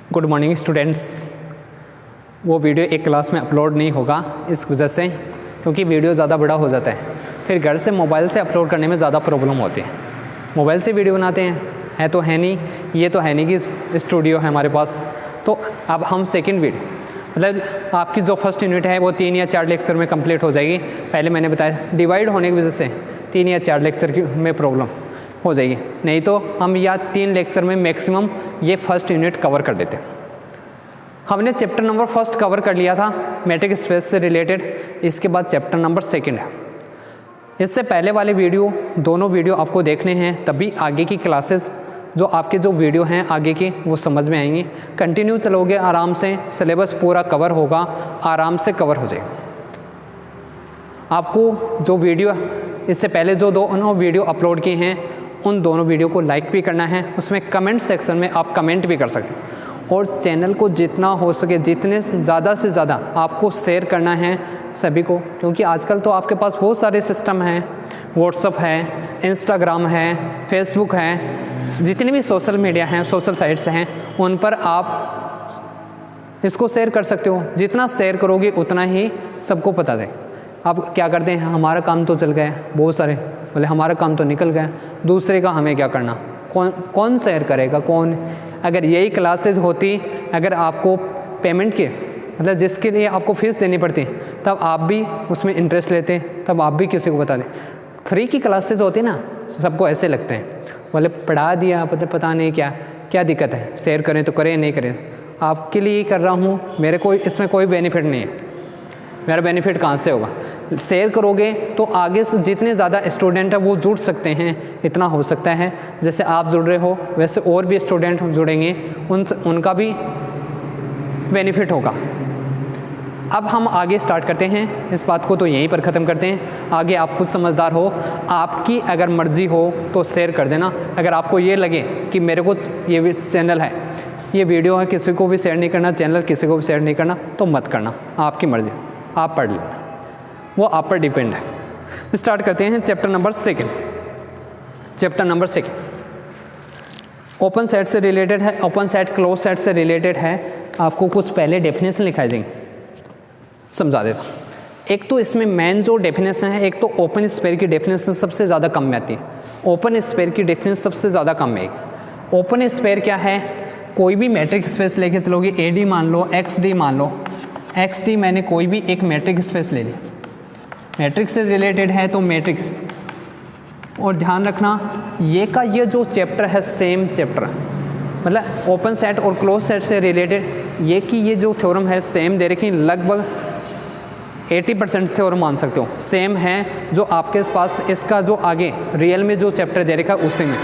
Good morning students. वो video एक class में अपलोड नहीं होगा इस वजह से, क्योंकि वीडियो ज़्यादा बड़ा हो जाता है, फिर घर से मोबाइल से अपलोड करने में ज़्यादा प्रॉब्लम होती है। मोबाइल से वीडियो बनाते हैं, है तो है नहीं, ये तो है नहीं कि स्टूडियो है हमारे पास। तो अब हम सेकंड वीडियो, मतलब आपकी जो फर्स्ट यूनिट है वो 3 या 4 लेक्चर में कंप्लीट हो जाएगी। पहले मैंने बताया डिवाइड होने की वजह से 3 या 4 लेक्चर की में प्रॉब्लम हो जाएगी, नहीं तो हम या 3 लेक्चर में मैक्सिमम ये फर्स्ट यूनिट कवर कर देते। हमने चैप्टर नंबर फर्स्ट कवर कर लिया था मैट्रिक स्पेस से रिलेटेड, इसके बाद चैप्टर नंबर सेकंड है। इससे पहले वाले वीडियो, दोनों वीडियो आपको देखने हैं, तभी आगे की क्लासेस जो आपके जो वीडियो हैं आगे की वो समझ में आएंगी। कंटिन्यू चलोगे आराम से, सिलेबस पूरा कवर होगा, आराम से कवर हो जाएगा। आपको जो वीडियो इससे पहले जो दोनों वीडियो अपलोड किए हैं उन दोनों वीडियो को लाइक भी करना है, उसमें कमेंट सेक्शन में आप कमेंट भी कर सकते हैं, और चैनल को जितना हो सके जितने ज़्यादा से ज़्यादा आपको शेयर करना है सभी को, क्योंकि आजकल तो आपके पास बहुत सारे सिस्टम हैं, व्हाट्सअप है, इंस्टाग्राम है, फेसबुक है, जितने भी सोशल मीडिया हैं, सोशल साइट्स हैं, उन पर आप इसको शेयर कर सकते हो। जितना शेयर करोगे उतना ही सबको पता दे। अब क्या करते हैं, हमारा काम तो चल गया, बहुत सारे बोले हमारा काम तो निकल गया, दूसरे का हमें क्या करना, कौन शेयर करेगा, कौन। अगर यही क्लासेज होती, अगर आपको पेमेंट के मतलब जिसके लिए आपको फीस देनी पड़ती, तब आप भी उसमें इंटरेस्ट लेते, तब आप भी किसी को बता दें। फ्री की क्लासेज होती ना, सबको ऐसे लगते हैं, बोले पढ़ा दिया, पता नहीं क्या दिक्कत है, शेयर करें तो करें, नहीं करें। आपके लिए कर रहा हूँ, मेरे को इसमें कोई बेनिफिट नहीं है। मेरा बेनिफिट कहाँ से होगा? शेयर करोगे तो आगे से जितने ज़्यादा स्टूडेंट हैं वो जुड़ सकते हैं, इतना हो सकता है। जैसे आप जुड़ रहे हो वैसे और भी स्टूडेंट जुड़ेंगे, उनका भी बेनिफिट होगा। अब हम आगे स्टार्ट करते हैं, इस बात को तो यहीं पर ख़त्म करते हैं। आगे आप खुद समझदार हो, आपकी अगर मर्ज़ी हो तो शेयर कर देना। अगर आपको ये लगे कि मेरे को ये चैनल है, ये वीडियो है, किसी को भी शेयर नहीं करना, चैनल किसी को भी शेयर नहीं करना, तो मत करना, आपकी मर्ज़ी, आप पढ़ लेना, वो आप पर डिपेंड है। स्टार्ट करते हैं chapter number second. Chapter number second open set से रिलेटेड है, ओपन सेट क्लोज सेट से रिलेटेड है। आपको कुछ पहले डेफिनेशन लिखाई देंगे, समझा देता हूँ। एक तो इसमें मेन जो डेफिनेशन है, एक तो ओपन स्फीयर की डेफिनेशन सबसे ज़्यादा कम में आती है। ओपन स्फीयर की डेफिनेशन सबसे ज़्यादा कम में आएगी। ओपन स्फीयर क्या है? कोई भी मैट्रिक स्पेस लेके चलोगे, ए डी मान लो, एक्स डी मान लो, एक्स डी मैंने कोई भी एक मैट्रिक स्पेस ले लिया, मैट्रिक्स से रिलेटेड है तो मैट्रिक्स। और ध्यान रखना ये का ये जो चैप्टर है सेम चैप्टर है, मतलब ओपन सेट और क्लोज सेट से रिलेटेड ये की ये जो थ्योरम है सेम दे रखी, लगभग 80% थ्योरम मान सकते हो सेम है जो आपके पास इसका जो आगे रियल में जो चैप्टर दे रखा है उसी में।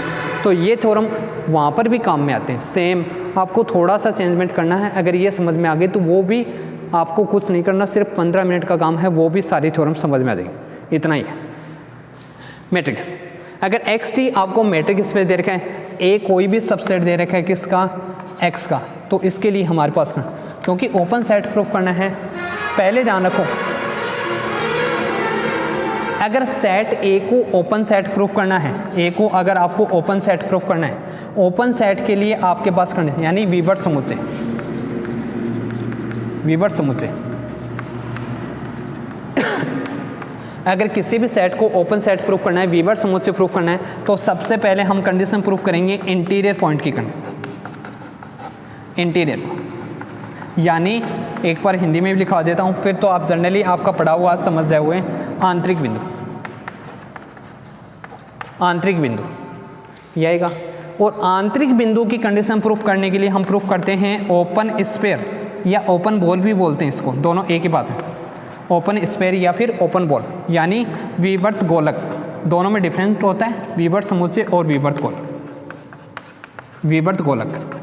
तो ये थ्योरम वहाँ पर भी काम में आते हैं सेम। आपको थोड़ा सा चेंजमेंट करना है, अगर ये समझ में आ गई तो वो भी आपको कुछ नहीं करना, सिर्फ 15 मिनट का काम है, वो भी सारी थ्योरम समझ में आ जाएगी, इतना ही है। मैट्रिक्स, अगर एक्स टी आपको मैट्रिक्स पे दे रखा है, ए कोई भी सबसेट दे रखा है किसका, एक्स का, तो इसके लिए हमारे पास करना, क्योंकि ओपन सेट प्रूफ करना है। पहले ध्यान रखो, अगर सेट ए को ओपन सेट प्रूफ करना है, ए को अगर आपको ओपन सेट प्रूफ करना है, ओपन सेट के लिए आपके पास करना है यानी वीवर समुच्चय, वीवर समुच्चय। अगर किसी भी सेट को ओपन सेट प्रूफ करना है, वीवर समुच्चय प्रूफ करना है, तो सबसे पहले हम कंडीशन प्रूफ करेंगे इंटीरियर पॉइंट की कंडीशन। इंटीरियर यानी एक बार हिंदी में भी लिखा देता हूँ, फिर तो आप जनरली आपका पढ़ा हुआ समझ जाए हुए। आंतरिक बिंदु, आंतरिक बिंदु ये आएगा। और आंतरिक बिंदु की कंडीशन प्रूफ करने के लिए हम प्रूफ करते हैं ओपन स्फीयर या ओपन बॉल भी बोलते हैं इसको, दोनों एक ही बात है। ओपन स्फीयर या फिर ओपन बॉल यानी विवर्त गोलक, दोनों में डिफरेंस होता है, विवर्त समुच्चय और विवर्त गोलक। विवर्त गोलक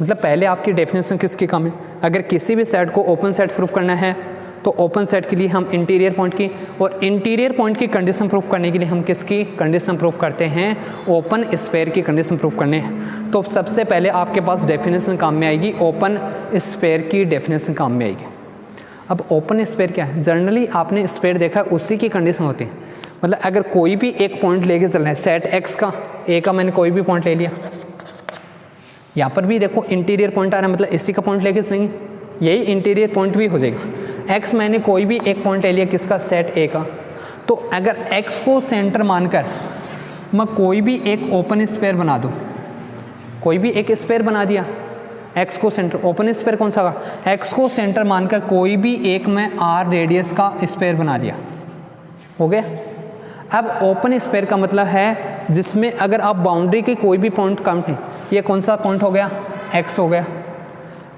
मतलब पहले आपकी डेफिनेशन किसकी कम है? अगर किसी भी सेट को ओपन सेट प्रूफ करना है तो ओपन सेट के लिए हम इंटीरियर पॉइंट की, और इंटीरियर पॉइंट की कंडीशन प्रूफ करने के लिए हम किसकी कंडीशन प्रूफ करते हैं? ओपन स्फीयर की कंडीशन प्रूफ करने हैं। तो सबसे पहले आपके पास डेफिनेशन काम में आएगी, ओपन स्फीयर की डेफिनेशन काम में आएगी। अब ओपन स्फीयर क्या है? जनरली आपने स्फीयर देखा, उसी की कंडीशन होती है। मतलब अगर कोई भी एक पॉइंट लेके चल रहे हैं, सेट एक्स का, ए का मैंने कोई भी पॉइंट ले लिया, यहाँ पर भी देखो इंटीरियर पॉइंट आ रहा है, मतलब इसी का पॉइंट लेके चलेंगे, यही इंटीरियर पॉइंट भी हो जाएगा। एक्स मैंने कोई भी एक पॉइंट ले लिया किसका, सेट ए का, तो अगर एक्स को सेंटर मानकर मैं कोई भी एक ओपन स्फीयर बना दूँ, कोई भी एक स्फीयर बना दिया, एक्स को सेंटर, ओपन स्फीयर कौन सा होगा, एक्स को सेंटर मानकर कोई भी एक मैं आर रेडियस का स्फीयर बना दिया, हो गया। अब ओपन स्फीयर का मतलब है जिसमें अगर आप बाउंड्री के कोई भी पॉइंट काउंट नहीं, ये कौन सा पॉइंट हो गया, एक्स हो गया।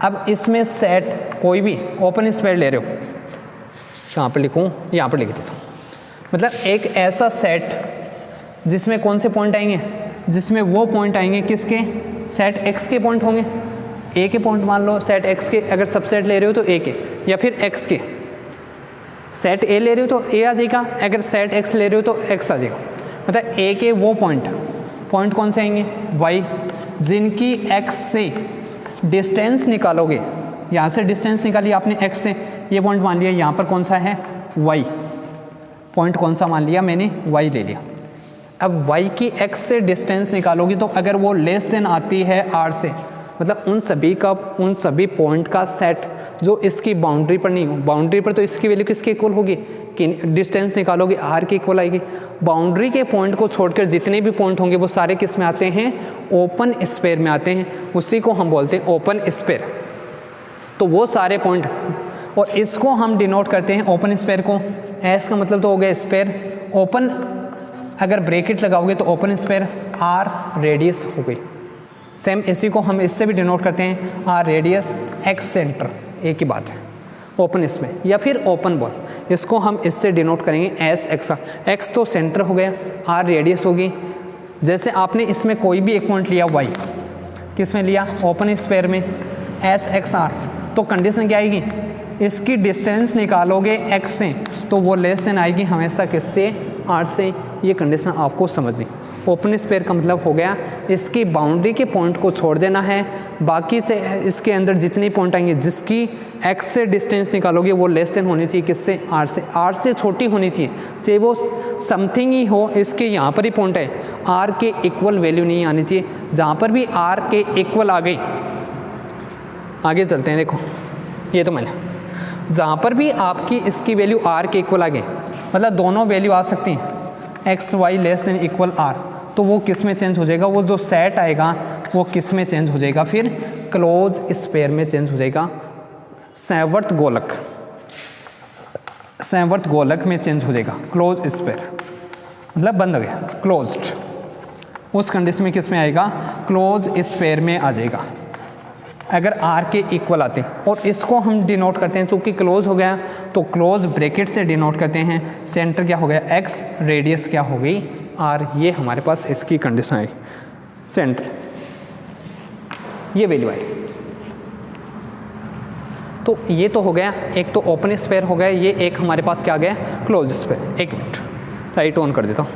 अब इसमें सेट कोई भी ओपन स्फीयर ले रहे हो, कहाँ पर लिखूँ, यहाँ पर लिख देता हूँ, मतलब एक ऐसा सेट जिसमें कौन से पॉइंट आएंगे, जिसमें वो पॉइंट आएंगे किसके, सेट एक्स के पॉइंट होंगे, ए के पॉइंट मान लो, सेट एक्स के, अगर सबसेट ले रहे हो तो ए के, या फिर एक्स के, सेट ए ले रहे हो तो ए आ जाएगा, अगर सेट एक्स ले रहे हो तो एक्स आ जाएगा। मतलब ए के वो पॉइंट कौन से आएंगे, वाई, जिनकी एक्स से डिस्टेंस निकालोगे, यहाँ से डिस्टेंस निकाली आपने एक्स से, ये पॉइंट मान लिया यहाँ पर कौन सा है, वाई, पॉइंट कौन सा मान लिया मैंने, वाई ले लिया। अब वाई की एक्स से डिस्टेंस निकालोगी तो अगर वो लेस देन आती है आर से, मतलब उन सभी पॉइंट का सेट जो इसकी बाउंड्री पर नहीं हो, बाउंड्री पर तो इसकी वैल्यू किसके इक्वल होगी, कि डिस्टेंस निकालोगे आर के इक्वल आएगी। बाउंड्री के पॉइंट को छोड़कर जितने भी पॉइंट होंगे वो सारे किस में आते हैं, ओपन स्फीयर में आते हैं, उसी को हम बोलते हैं ओपन स्फीयर। तो वो सारे पॉइंट, और इसको हम डिनोट करते हैं ओपन स्फीयर को, एस का मतलब तो हो गया स्फीयर, ओपन अगर ब्रैकेट लगाओगे तो ओपन स्फीयर, आर रेडियस हो गई। सेम इसी को हम इससे भी डिनोट करते हैं, आर रेडियस, एक्स सेंटर, एक ही बात है, ओपन इसमें, या फिर ओपन बॉल, इसको हम इससे डिनोट करेंगे एस एक्स का, एक्स तो सेंटर हो गया, आर रेडियस होगी। जैसे आपने इसमें कोई भी एक पॉइंट लिया वाई, किस में लिया, ओपन स्फीयर में, एस एक्स आर, तो कंडीशन क्या आएगी, इसकी डिस्टेंस निकालोगे एक्स से तो वो लेस देन आएगी हमेशा किससे, आर से। ये कंडीशन आपको समझनी। ओपन स्फीयर का मतलब हो गया इसकी बाउंड्री के पॉइंट को छोड़ देना है, बाकी इसके अंदर जितने पॉइंट आएंगे जिसकी एक्स से डिस्टेंस निकालोगे वो लेस देन होनी चाहिए किससे, आर से, आर से छोटी होनी चाहिए, चाहे वो समथिंग ही हो। इसके यहाँ पर ही पॉइंट है, आर के इक्वल वैल्यू नहीं आनी चाहिए। जहाँ पर भी आर के इक्वल आ गई, आगे चलते हैं, देखो ये तो मैंने, जहाँ पर भी आपकी इसकी वैल्यू आर के इक्वल आ गई, मतलब दोनों वैल्यू आ सकती हैं, x y less than equal r, तो वो किस में चेंज हो जाएगा, वो जो सेट आएगा वो किस में चेंज हो जाएगा, फिर क्लोज स्फीयर में चेंज हो जाएगा, सैवर्त गोलक में चेंज हो जाएगा, क्लोज स्फीयर मतलब बंद हो गया, क्लोज्ड, उस कंडीशन में किस में आएगा, क्लोज स्फीयर में आ जाएगा अगर आर के इक्वल आते हैं। और इसको हम डिनोट करते हैं, चूँकि क्लोज हो गया तो क्लोज ब्रैकेट से डिनोट करते हैं, सेंटर क्या हो गया एक्स, रेडियस क्या हो गई आर, ये हमारे पास इसकी कंडीशन आई, सेंटर ये वैल्यू आई। तो ये तो हो गया, एक तो ओपन स्फीयर हो गया, ये एक हमारे पास क्या आ गया, क्लोज स्फीयर। एक मिनट लाइट ऑन कर देता हूँ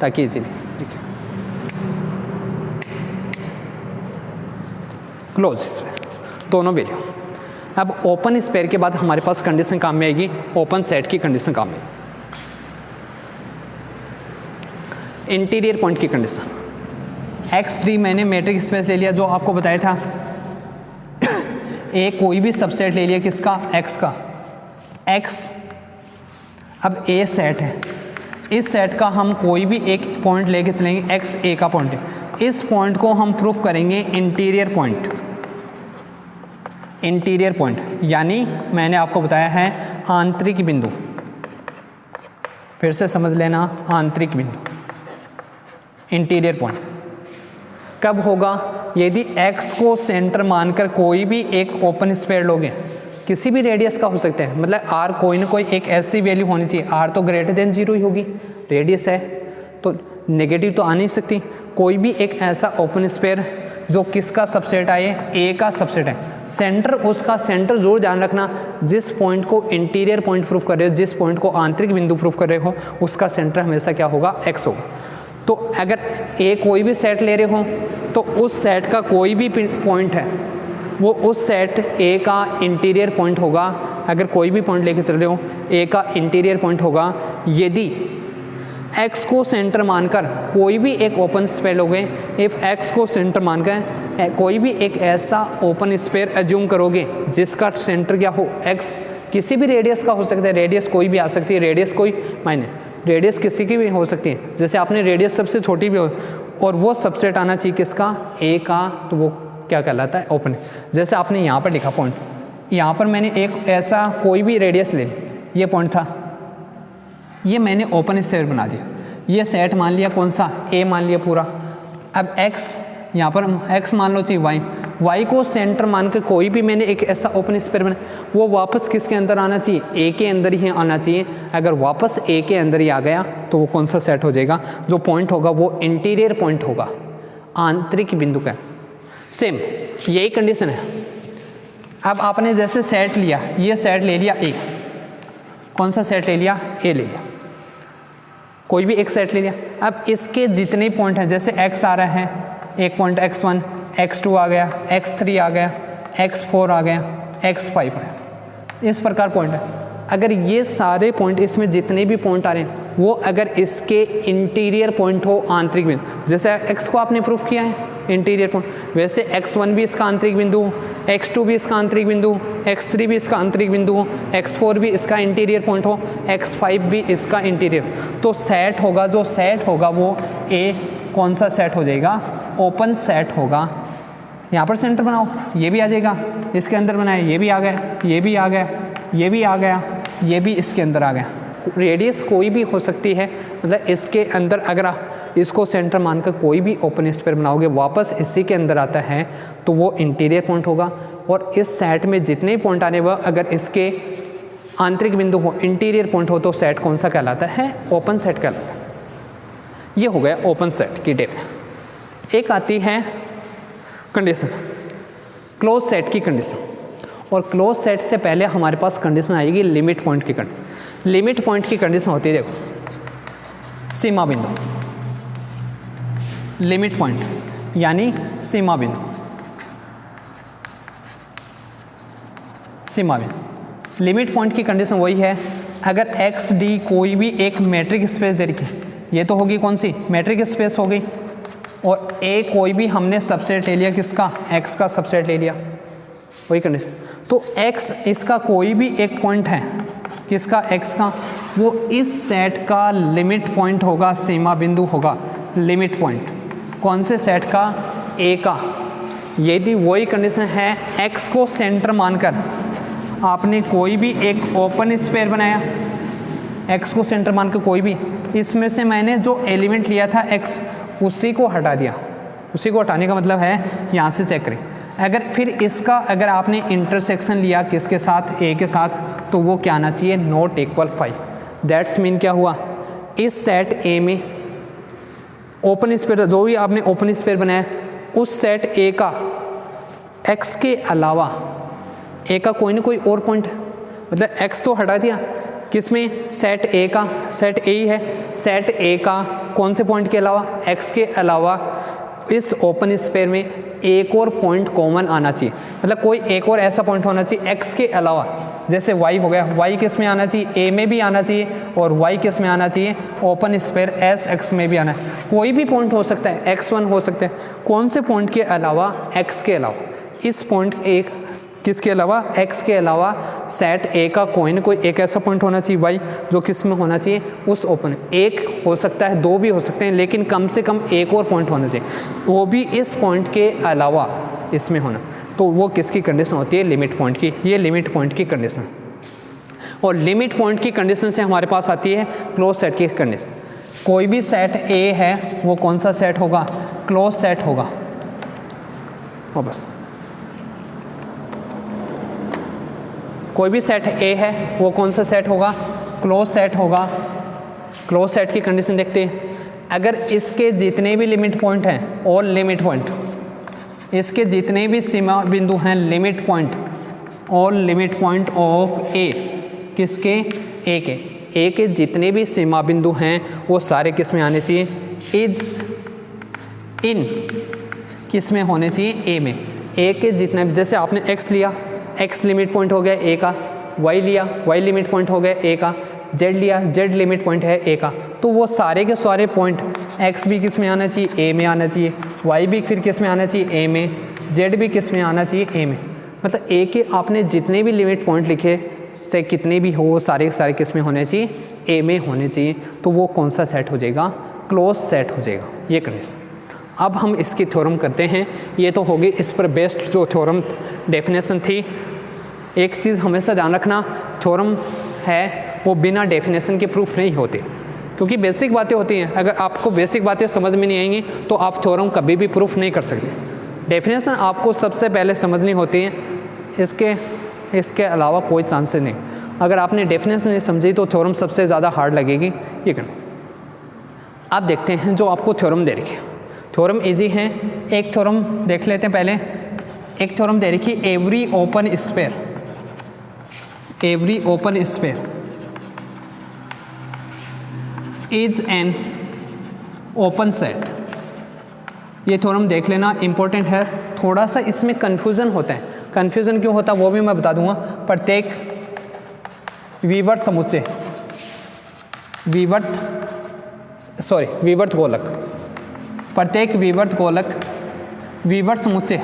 ताकि इजीली दिखे, क्लोज स्फीयर दोनों वैल्यू। अब ओपन स्फीयर के बाद हमारे पास कंडीशन काम में आएगी, ओपन सेट की कंडीशन काम में, इंटीरियर पॉइंट की कंडीशन। एक्स डी मैंने मैट्रिक स्पेस ले लिया जो आपको बताया था, ए कोई भी सबसेट ले लिया किसका, एक्स का, एक्स अब ए सेट है, इस सेट का हम कोई भी एक पॉइंट लेके चलेंगे, एक्स ए का पॉइंट है, इस पॉइंट को हम प्रूफ करेंगे इंटीरियर पॉइंट, इंटीरियर पॉइंट यानी मैंने आपको बताया है आंतरिक बिंदु, फिर से समझ लेना, आंतरिक बिंदु इंटीरियर पॉइंट कब होगा, यदि x को सेंटर मानकर कोई भी एक ओपन स्फीयर लोगे, किसी भी रेडियस का हो सकता है, मतलब r कोई ना कोई एक ऐसी वैल्यू होनी चाहिए, r तो ग्रेटर देन 0 ही होगी, रेडियस है तो नेगेटिव तो आ नहीं सकती, कोई भी एक ऐसा ओपन स्फीयर जो किसका सबसेट आए, a का सबसेट है, सेंटर उसका सेंटर जरूर ध्यान रखना, जिस पॉइंट को इंटीरियर पॉइंट प्रूफ कर रहे हो, जिस पॉइंट को आंतरिक बिंदु प्रूफ कर रहे हो, उसका सेंटर हमेशा क्या होगा, x होगा। तो अगर a कोई भी सेट ले रहे हो तो उस सेट का कोई भी पॉइंट है वो उस सेट a का इंटीरियर पॉइंट होगा। अगर कोई भी पॉइंट लेके चल रहे हो a का इंटीरियर पॉइंट होगा, यदि x को सेंटर मानकर कोई भी एक ओपन स्फीयर लोगे, इफ़ x को सेंटर मानकर कोई भी एक ऐसा ओपन स्फीयर एज्यूम करोगे जिसका सेंटर क्या हो x, किसी भी रेडियस का हो सकता है, रेडियस कोई भी आ सकती है, रेडियस कोई मायने, रेडियस किसी की भी हो सकती है, जैसे आपने रेडियस सबसे छोटी भी हो और वो सबसेट आना चाहिए किसका, a का, तो वो क्या कहलाता है, ओपन। जैसे आपने यहाँ पर लिखा पॉइंट, यहाँ पर मैंने एक ऐसा कोई भी रेडियस ले, ये पॉइंट था, ये मैंने ओपन स्फीयर बना दिया, ये सेट मान लिया कौन सा, a मान लिया पूरा। अब x, यहाँ पर x मान लो चाहिए y को सेंटर मान कर कोई भी मैंने एक ऐसा ओपन स्फीयर बना, वो वापस किसके अंदर आना चाहिए, a के अंदर ही आना चाहिए। अगर वापस a के अंदर ही आ गया तो वो कौन सा सेट हो जाएगा, जो पॉइंट होगा वो इंटीरियर पॉइंट होगा, आंतरिक बिंदु का। सेम यही कंडीशन है। अब आपने जैसे सेट लिया, ये सेट ले लिया a, कौन सा सेट ले लिया, a ले लिया, कोई भी एक सेट ले लिया। अब इसके जितने पॉइंट हैं, जैसे x आ रहा है, एक पॉइंट x1, x2 आ गया, x3 आ गया, x4 आ गया, x5 आया, इस प्रकार पॉइंट है। अगर ये सारे पॉइंट, इसमें जितने भी पॉइंट आ रहे हैं वो अगर इसके इंटीरियर पॉइंट हो, आंतरिक बिंदु, जैसे x को आपने प्रूफ किया है इंटीरियर पॉइंट, वैसे x1 भी इसका आंतरिक बिंदु, x2 भी इसका आंतरिक बिंदु, x3 भी इसका आंतरिक बिंदु हो, x4 भी इसका इंटीरियर पॉइंट हो, x5 भी इसका इंटीरियर, तो सेट होगा, जो सेट होगा वो a कौन सा सेट हो जाएगा, ओपन सेट होगा। यहाँ पर सेंटर बनाओ, ये भी आ जाएगा, इसके अंदर बनाए, ये भी आ गया, ये भी आ गया, ये भी आ गया, ये भी इसके अंदर आ गया। रेडियस कोई भी हो सकती है, मतलब इसके अंदर अगर आप इसको सेंटर मानकर कोई भी ओपन स्फीयर बनाओगे वापस इसी के अंदर आता है तो वो इंटीरियर पॉइंट होगा। और इस सेट में जितने पॉइंट आने वह अगर इसके आंतरिक बिंदु हो, इंटीरियर पॉइंट हो, तो सेट कौन सा कहलाता है, ओपन सेट कहलाता है। ये हो गया ओपन सेट की डेफ। एक आती है कंडीशन, क्लोज सेट की कंडीशन, और क्लोज सेट से पहले हमारे पास कंडीशन आएगी लिमिट पॉइंट की कंडीशन। लिमिट पॉइंट की कंडीशन होती है, देखो, सीमा बिंदु, लिमिट पॉइंट यानी सीमा बिंदु, सीमा बिंदु। लिमिट पॉइंट की कंडीशन वही है, अगर एक्स डी कोई भी एक मैट्रिक स्पेस दे रखी है, ये तो होगी कौन सी, मैट्रिक स्पेस हो गई, और ए कोई भी हमने सबसेट ले लिया, किसका, एक्स का सबसेट ले लिया, वही कंडीशन। तो एक्स इसका कोई भी एक पॉइंट है, किसका, एक्स का, वो इस सेट का लिमिट पॉइंट होगा, सीमा बिंदु होगा, लिमिट पॉइंट कौन से सेट का, ए का। यदि वही कंडीशन है, एक्स को सेंटर मानकर आपने कोई भी एक ओपन स्फीयर बनाया, एक्स को सेंटर मानकर कोई भी, इसमें से मैंने जो एलिमेंट लिया था एक्स, उसी को हटा दिया, उसी को हटाने का मतलब है यहाँ से चेक करें, अगर फिर इसका अगर आपने इंटरसेक्शन लिया किसके साथ, ए के साथ, तो वो क्या आना चाहिए, नॉट इक्वल 5। दैट्स मीन क्या हुआ, इस सेट ए में ओपन स्फीयर, जो भी आपने ओपन स्फीयर बनाया, उस सेट ए का एक्स के अलावा ए का कोई ना कोई और पॉइंट, मतलब एक्स तो हटा दिया, किसमें, सेट ए का, सेट ए ही है, सेट ए का कौन से पॉइंट के अलावा, एक्स के अलावा इस ओपन स्फीयर में एक और पॉइंट कॉमन आना चाहिए, मतलब कोई एक और ऐसा पॉइंट होना चाहिए एक्स के अलावा, जैसे वाई हो गया, वाई किस में आना चाहिए, ए में भी आना चाहिए, और वाई किस में आना चाहिए, ओपन स्फीयर एस एक्स में भी आना है। कोई भी पॉइंट हो सकता है, x1 हो सकता है, कौन से पॉइंट के अलावा, एक्स के अलावा, इस पॉइंट एक किसके अलावा, एक्स के अलावा सेट ए का कोई ना कोई एक ऐसा पॉइंट होना चाहिए वाई, जो किस में होना चाहिए, उस ओपन, एक हो सकता है, दो भी हो सकते हैं, लेकिन कम से कम एक और पॉइंट होना चाहिए, वो भी इस पॉइंट के अलावा इसमें होना। तो वो किसकी कंडीशन होती है, लिमिट पॉइंट की। ये लिमिट पॉइंट की कंडीशन, और लिमिट पॉइंट की कंडीशन से हमारे पास आती है क्लोज सेट की कंडीशन। कोई भी सेट ए है वो कौन सा सेट होगा, क्लोज सेट होगा, और बस कोई भी सेट ए है वो कौन सा सेट होगा, क्लोज सेट होगा। क्लोज सेट की कंडीशन देखते हैं, अगर इसके जितने भी लिमिट पॉइंट हैं, और लिमिट पॉइंट, इसके जितने भी सीमा बिंदु हैं, लिमिट पॉइंट, और लिमिट पॉइंट ऑफ ए, किसके, ए के, ए के जितने भी सीमा बिंदु हैं वो सारे किस में आने चाहिए, इज इन, किस में होने चाहिए, ए में। ए के जितने, जैसे आपने एक्स लिया, एक्स लिमिट पॉइंट हो गया ए का, वाई लिया, वाई लिमिट पॉइंट हो गया ए का, जेड लिया, जेड लिमिट पॉइंट है ए का, तो वो सारे के सारे पॉइंट एक्स भी किस में आना चाहिए, ए में आना चाहिए, वाई भी फिर किस में आना चाहिए, ए में, जेड भी किस में आना चाहिए, ए में। मतलब ए के आपने जितने भी लिमिट पॉइंट लिखे से कितने भी हो सारे के सारे किस में होने चाहिए, ए में होने चाहिए। तो वो कौन सा सेट हो जाएगा, क्लोज सेट हो जाएगा, ये कंडीशन। अब हम इसकी थ्योरम करते हैं। ये तो होगी इस पर बेस्ड जो थ्योरम डेफिनेशन थी। एक चीज़ हमेशा ध्यान रखना, थ्योरम है वो बिना डेफिनेशन के प्रूफ नहीं होते, क्योंकि बेसिक बातें होती हैं। अगर आपको बेसिक बातें समझ में नहीं आएंगी तो आप थ्योरम कभी भी प्रूफ नहीं कर सकते। डेफिनेशन आपको सबसे पहले समझनी होती है, इसके अलावा कोई चांसेस नहीं। अगर आपने डेफिनेशन नहीं समझी तो थ्योरम सबसे ज़्यादा हार्ड लगेगी। ये करना। अब देखते हैं जो आपको थ्योरम दे रखी है। थ्योरम इजी है। एक थ्योरम देख लेते हैं पहले। एक थ्योरम दे रखी, every open sphere, every open sphere is an open set. ये थ्योरम देख लेना, इंपॉर्टेंट है। थोड़ा सा इसमें कन्फ्यूज़न होता है। कन्फ्यूज़न क्यों होता है वो भी मैं बता दूंगा। प्रत्येक विवर्त समुच्चय, विवर्त गोलक, प्रत्येक विवर्त गोलक, विवर्त समुच्चय,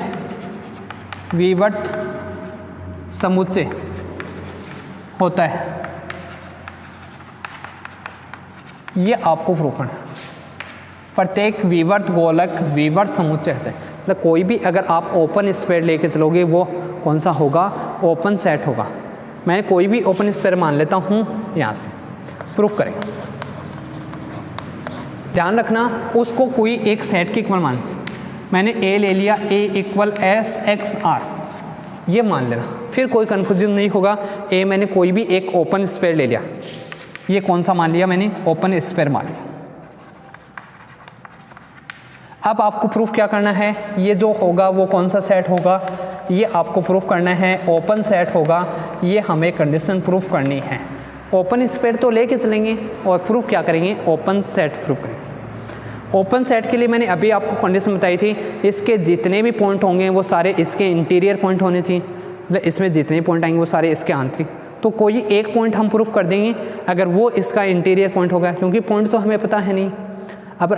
विवर्त समुच्चय होता है। ये आपको प्रूफ करना है। प्रत्येक विवर्त गोलक विवर्त समुच्चय होता है। मतलब कोई भी अगर आप ओपन स्फीयर लेके चलोगे वो कौन सा होगा, ओपन सेट होगा। मैं कोई भी ओपन स्फीयर मान लेता हूँ, यहाँ से प्रूफ करेंगे। ध्यान रखना उसको कोई एक सेट के इक्वल मान, मैंने ए ले लिया, ए इक्वल एस एक्स आर, ये मान लेना, फिर कोई कन्फ्यूजन नहीं होगा। ए मैंने कोई भी एक ओपन स्फीयर ले लिया, ये कौन सा मान लिया मैंने, ओपन स्फीयर मान लिया। अब आपको प्रूफ क्या करना है, ये जो होगा वो कौन सा सेट होगा, ये आपको प्रूफ करना है ओपन सेट होगा। ये हमें कंडीशन प्रूफ करनी है। ओपन स्फीयर तो लेके चलेंगे और प्रूफ क्या करेंगे, ओपन सेट प्रूफ करेंगे। ओपन सेट के लिए मैंने अभी आपको कंडीशन बताई थी, इसके जितने भी पॉइंट होंगे वो सारे इसके इंटीरियर पॉइंट होने चाहिए। मतलब इसमें जितने पॉइंट आएंगे वो सारे इसके आंतरिक। तो कोई एक पॉइंट हम प्रूफ कर देंगे अगर वो इसका इंटीरियर पॉइंट होगा, क्योंकि पॉइंट तो हमें पता है नहीं। अब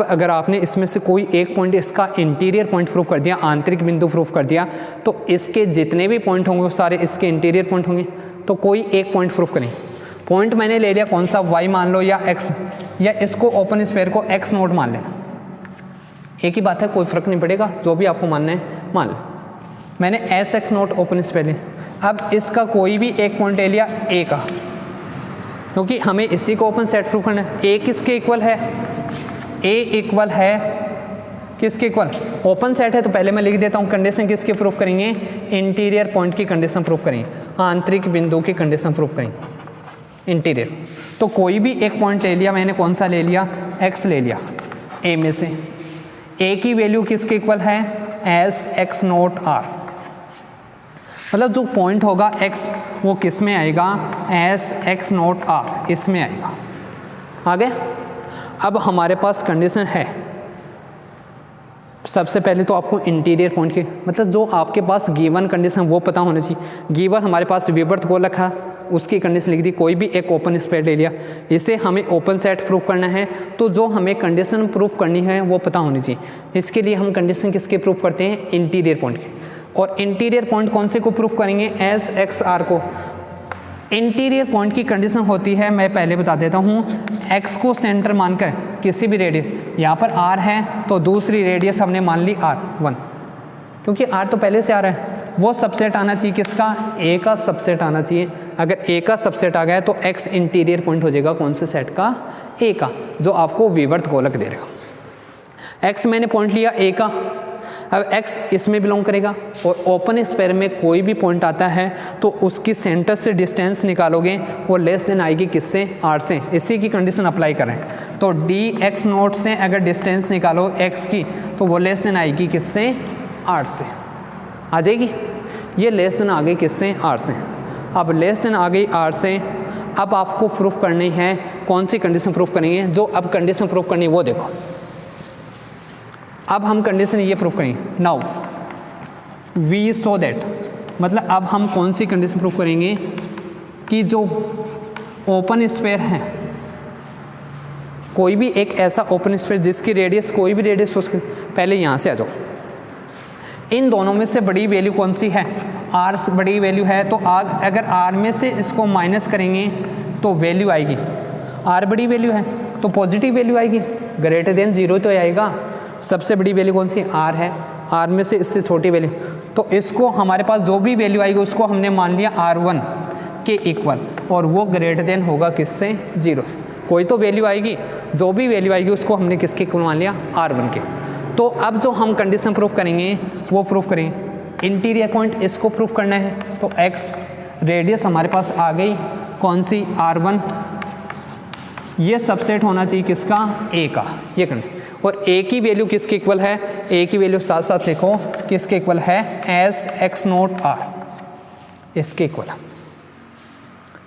अगर आपने इसमें से कोई एक पॉइंट इसका इंटीरियर पॉइंट प्रूफ कर दिया, आंतरिक बिंदु प्रूफ कर दिया, तो इसके जितने भी पॉइंट होंगे वो सारे इसके इंटीरियर पॉइंट होंगे। तो कोई एक पॉइंट प्रूफ करें। पॉइंट मैंने ले लिया कौन सा, y मान लो या x, या इसको ओपन स्फीयर को x नोट मान लेना। एक ही बात है, कोई फर्क नहीं पड़ेगा, जो भी आपको मानना है मान लो। मैंने S x note open sphere लिया। अब इसका कोई भी एक पॉइंट ले लिया a का, क्योंकि हमें इसी को ओपन सेट प्रूफ करना है। a किसके इक्वल है, a इक्वल है किसके इक्वल, ओपन सेट है। तो पहले मैं लिख देता हूँ कंडीशन किसके प्रूफ करेंगे, इंटीरियर पॉइंट की कंडीशन प्रूफ करेंगे, आंतरिक बिंदु की कंडीशन प्रूफ करेंगे, इंटीरियर। तो कोई भी एक पॉइंट ले लिया मैंने, कौन सा ले लिया, x ले लिया a में से। a की वैल्यू किसके इक्वल है, एस एक्स नोट आर। मतलब जो पॉइंट होगा x वो किस में आएगा, एस एक्स नोट आर, इसमें आएगा। आगे अब हमारे पास कंडीशन है, सबसे पहले तो आपको इंटीरियर पॉइंट की, मतलब जो आपके पास गिवन कंडीशन वो पता होना चाहिए। गिवन हमारे पास विवर्त गोलक है, उसकी कंडीशन लिख दी, कोई भी एक ओपन स्फीयर ले लिया, इसे हमें ओपन सेट प्रूफ करना है। तो जो हमें कंडीशन प्रूफ करनी है वो पता होनी चाहिए। इसके लिए हम कंडीशन किसके प्रूफ करते हैं, इंटीरियर पॉइंट के। और इंटीरियर पॉइंट कौन से को प्रूफ करेंगे, एस एक्स आर को। इंटीरियर पॉइंट की कंडीशन होती है, मैं पहले बता देता हूँ, x को सेंटर मानकर किसी भी रेडियस, यहाँ पर r है तो दूसरी रेडियस हमने मान ली r1, क्योंकि r तो पहले से आ रहा है। वो सबसेट आना चाहिए किसका, a का सबसेट आना चाहिए। अगर a का सबसेट आ गया तो x इंटीरियर पॉइंट हो जाएगा कौन से सेट का, a का, जो आपको विवर्त गोलक दे रहेगा। x मैंने पॉइंट लिया a का, अब x इसमें बिलोंग करेगा। और ओपन स्फीयर में कोई भी पॉइंट आता है तो उसकी सेंटर से डिस्टेंस निकालोगे, वो लेस देन आएगी किससे, r से। इसी की कंडीशन अप्लाई करें तो डी एक्स नोट से अगर डिस्टेंस निकालो x की तो वो लेस देन आएगी किससे, r से आ जाएगी। ये लेस देन आ गई किससे, r से। अब लेस देन आ गई r से। अब आपको प्रूफ करनी है, कौन सी कंडीशन प्रूफ करेंगे, जो अब कंडीशन प्रूफ करनी है वो देखो। अब हम कंडीशन ये प्रूफ करेंगे, नाउ वी सो दैट, मतलब अब हम कौन सी कंडीशन प्रूफ करेंगे कि जो ओपन स्फीयर है, कोई भी एक ऐसा ओपन स्फीयर जिसकी रेडियस कोई भी रेडियस हो सकती, पहले यहाँ से आ जाओ, इन दोनों में से बड़ी वैल्यू कौन सी है, आर बड़ी वैल्यू है, तो अगर आर में से इसको माइनस करेंगे तो वैल्यू आएगी, आर बड़ी वैल्यू है तो पॉजिटिव वैल्यू आएगी, ग्रेटर देन 0 तो आएगा। सबसे बड़ी वैल्यू कौन सी, आर है, आर में से इससे छोटी वैल्यू, तो इसको हमारे पास जो भी वैल्यू आएगी उसको हमने मान लिया R1 के इक्वल, और वो ग्रेटर देन होगा किससे, 0। कोई तो वैल्यू आएगी, जो भी वैल्यू आएगी उसको हमने किसके इक्वल मान लिया, R1 के। तो अब जो हम कंडीशन प्रूफ करेंगे वो प्रूफ करेंगे, इंटीरियर पॉइंट इसको प्रूफ करना है, तो x रेडियस हमारे पास आ गई कौन सी, R1, ये सबसेट होना चाहिए किसका, a का, ये करना, और a की वैल्यू किसके इक्वल है, a की वैल्यू साथ साथ लिखो किसके इक्वल है, एस एक्स नोट आर, इसके इक्वल है,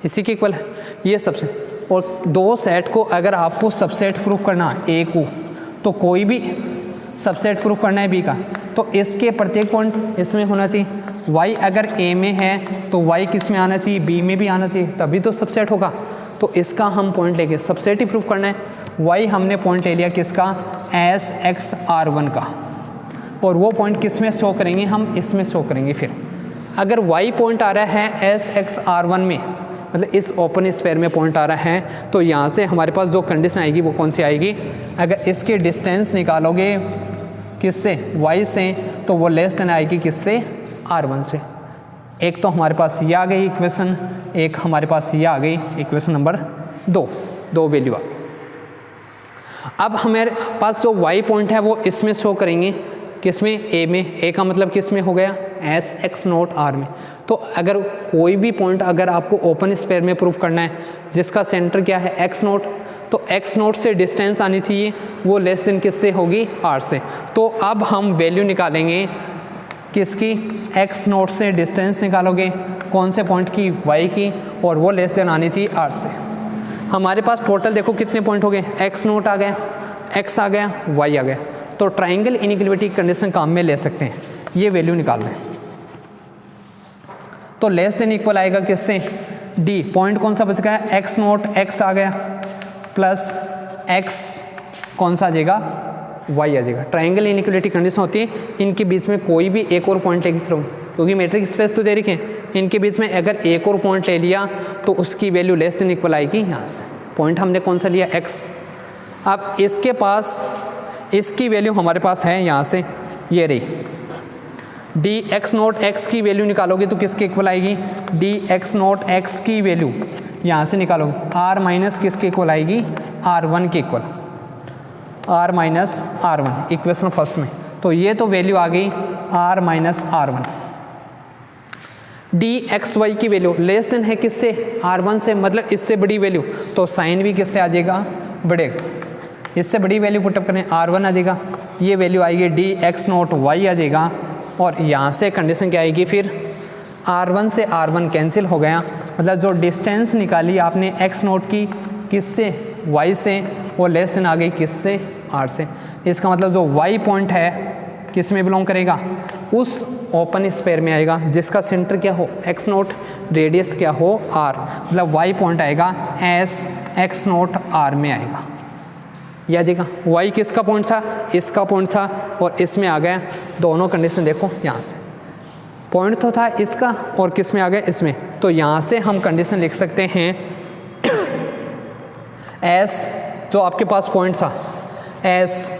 इसी के इक्वल है ये सबसेट। और दो सेट को अगर आपको सबसेट प्रूफ करना है a को, तो कोई भी सबसेट प्रूफ करना है b का, तो इसके प्रत्येक पॉइंट इसमें होना चाहिए, y अगर a में है तो y किस में आना चाहिए, b में भी आना चाहिए, तभी तो सबसेट होगा। तो इसका हम पॉइंट लेके सबसेट ही प्रूफ करना है, y हमने पॉइंट ले लिया किसका, एस एक्स R1 का, और वो पॉइंट किस में शो करेंगे, हम इसमें शो करेंगे। फिर अगर y पॉइंट आ रहा है एस एक्स R1 में, मतलब इस ओपन स्फीयर में पॉइंट आ रहा है, तो यहाँ से हमारे पास जो कंडीशन आएगी वो कौन सी आएगी, अगर इसके डिस्टेंस निकालोगे किससे, y से, तो वो लेस देन आएगी किससे, R1 से। एक तो हमारे पास ये आ गई इक्वेशन, एक हमारे पास ये आ गई इक्वेशन नंबर 2, दो वैल्यू आ गई। अब हमारे पास जो y पॉइंट है वो इसमें शो करेंगे किसमें, a में, a का मतलब किस में हो गया, एस एक्स नोट R में। तो अगर कोई भी पॉइंट अगर आपको ओपन स्फीयर में प्रूफ करना है जिसका सेंटर क्या है, एक्स नोट, तो एक्स नोट से डिस्टेंस आनी चाहिए, वो लेस देन किससे होगी, r से। तो अब हम वैल्यू निकालेंगे किसकी, एक्स नोट से डिस्टेंस निकालोगे कौन से पॉइंट की, y की, और वो लेस देन आनी चाहिए r से। हमारे पास टोटल देखो कितने पॉइंट हो गए, एक्स नोट आ गया, x आ गया, y आ गया, तो ट्राइंगल इनइक्वालिटी कंडीशन काम में ले सकते हैं। ये वैल्यू निकाल लें, तो लेस देन इक्वल आएगा किससे, d, पॉइंट कौन सा बच गया, एक्स नोट, x आ गया, प्लस x कौन सा आ जाएगा, y आ जाएगा। ट्राइंगल इनइक्वालिटी कंडीशन होती है, इनके बीच में कोई भी एक और पॉइंट लेके चलो, क्योंकि मैट्रिक स्पेस तो दे रखे हैं, इनके बीच में अगर एक और पॉइंट ले लिया तो उसकी वैल्यू लेस देन इक्वल आएगी यहाँ से। पॉइंट हमने कौन सा लिया, x। अब इसके पास इसकी वैल्यू हमारे पास है यहाँ से, ये रही, डी एक्स नोट एक्स की वैल्यू निकालोगे तो किसके इक्वल आएगी, डी एक्स नोट एक्स की वैल्यू यहाँ से निकालोगे, r माइनस किसके इक्वल आएगी, R1 के equal, r minus R1 equation first में। तो ये तो वैल्यू आ गई r minus R1। D x y की वैल्यू लेस देन है किससे, R1 से, मतलब इससे बड़ी वैल्यू, तो साइन भी किससे आ जाएगा, बढ़ेगा, इससे बड़ी वैल्यू पुटअप करें, R1 आ जाएगा, ये वैल्यू आएगी डी एक्स नोट वाई आ जाएगा, और यहाँ से कंडीशन क्या आएगी, फिर R1 से R1 कैंसिल हो गया, मतलब जो डिस्टेंस निकाली आपने एक्स नोट की किससे, y से, वो लेस देन आ गई किससे, r से। इसका मतलब जो y पॉइंट है किस में बिलोंग करेगा, उस ओपन स्फीयर में आएगा जिसका सेंटर क्या हो, एक्स नोट, रेडियस क्या हो, r, मतलब y पॉइंट आएगा एस एक्स नोट r में आएगा, ये आ जाएगा। y किसका पॉइंट था, इसका पॉइंट था, और इसमें आ गया, दोनों कंडीशन देखो यहाँ से, पॉइंट तो था इसका और किस में आ गया, इसमें, तो यहाँ से हम कंडीशन लिख सकते हैं एस, जो आपके पास पॉइंट था एस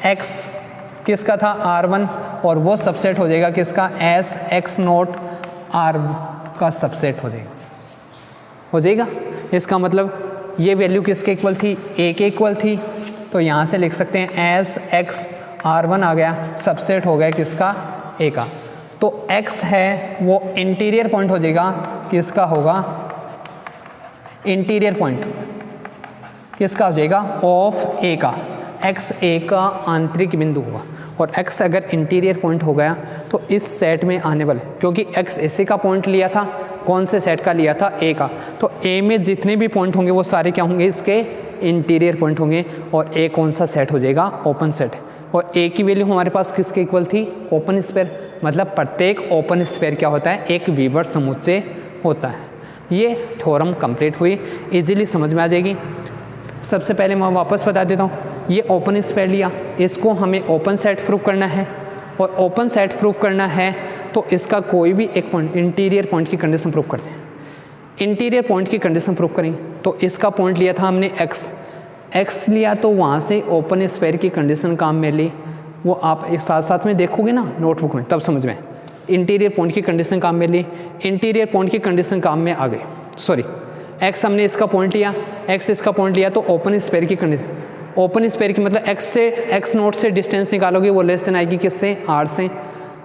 एक्स किसका था, R1, और वो सबसेट हो जाएगा किसका, एस एक्स नोट R का सबसेट हो जाएगा। इसका मतलब ये वैल्यू किसके इक्वल थी, a के इक्वल थी, तो यहाँ से लिख सकते हैं एस एक्स R1 आ गया, सबसेट हो गया किसका, a का। तो x है वो इंटीरियर पॉइंट हो जाएगा, किसका होगा, इंटीरियर पॉइंट किसका हो जाएगा, ऑफ a का, x a का आंतरिक बिंदु होगा, और x अगर इंटीरियर पॉइंट हो गया तो इस सेट में आने वाले, क्योंकि x ऐसे का पॉइंट लिया था, कौन से सेट का लिया था, a का, तो a में जितने भी पॉइंट होंगे वो सारे क्या होंगे, इसके इंटीरियर पॉइंट होंगे, और a कौन सा सेट हो जाएगा, ओपन सेट। और a की वैल्यू हमारे पास किसके इक्वल थी, ओपन स्फीयर, मतलब प्रत्येक ओपन स्फीयर क्या होता है, एक वीवर समुच्चय होता है। ये थ्योरम कंप्लीट हुई, इजीली समझ में आ जाएगी। सबसे पहले मैं वापस बता देता हूँ, ये ओपन स्फीयर लिया, इसको हमें ओपन सेट प्रूव करना है, और ओपन सेट प्रूव करना है तो इसका कोई भी एक पॉइंट इंटीरियर पॉइंट की कंडीशन प्रूव करते हैं। इंटीरियर पॉइंट की कंडीशन प्रूव करेंगे तो इसका पॉइंट लिया था हमने एक्स लिया, तो वहाँ से ओपन स्फीयर की कंडीशन काम में ली, वो आप एक साथ साथ में देखोगे ना नोटबुक में, तब समझ में। इंटीरियर पॉइंट की कंडीशन काम में ली, इंटीरियर पॉइंट की कंडीशन काम में आ गई, सॉरी एक्स हमने इसका पॉइंट लिया, एक्स इसका पॉइंट लिया, तो ओपन स्फीयर की कंडीशन, ओपन स्फीयर की मतलब एक्स नोट से डिस्टेंस निकालोगे, वो लेस देन आएगी किससे, आर से।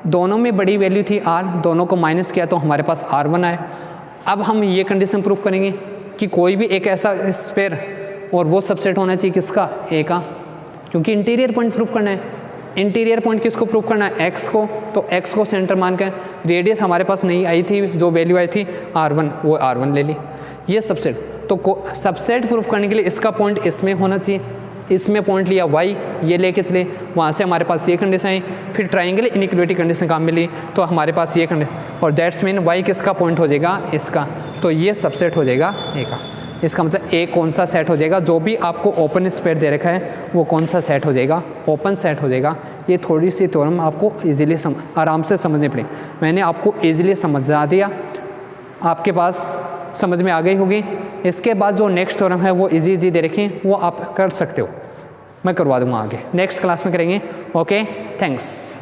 दोनों में बड़ी वैल्यू थी आर, दोनों को माइनस किया तो हमारे पास R1 आया। अब हम ये कंडीशन प्रूफ करेंगे कि कोई भी एक ऐसा स्फीयर और वो सबसेट होना चाहिए किसका, ए का, क्योंकि इंटीरियर पॉइंट प्रूफ करना है। इंटीरियर पॉइंट किसको प्रूफ करना है, एक्स को, तो एक्स को सेंटर मान कर, रेडियस हमारे पास नहीं आई थी, जो वैल्यू आई थी R1, वो R1 ले ली। ये सबसेट, तो सबसेट प्रूफ करने के लिए इसका पॉइंट इसमें होना चाहिए, इसमें पॉइंट लिया y, ये लेके चले, वहाँ से हमारे पास ये कंडीशन आई, फिर ट्राइंगल इनइक्वालिटी कंडीशन काम मिली, तो हमारे पास ये कंडीशन, और दैट्स मीन y किसका पॉइंट हो जाएगा, इसका, तो ये सबसेट हो जाएगा ए का। इसका मतलब ए कौन सा सेट हो जाएगा, जो भी आपको ओपन स्फीयर दे रखा है वो कौन सा सेट हो जाएगा, ओपन सेट हो जाएगा। ये थोड़ी सी थ्योरम आपको ईजिली आराम से समझनी पड़ेगी, मैंने आपको ईजिली समझा दिया, आपके पास समझ में आ गई होगी। इसके बाद जो नेक्स्ट थ्योरम है वो इजी दे रखें, वो आप कर सकते हो, मैं करवा दूँगा आगे, नेक्स्ट क्लास में करेंगे। Okay, thanks.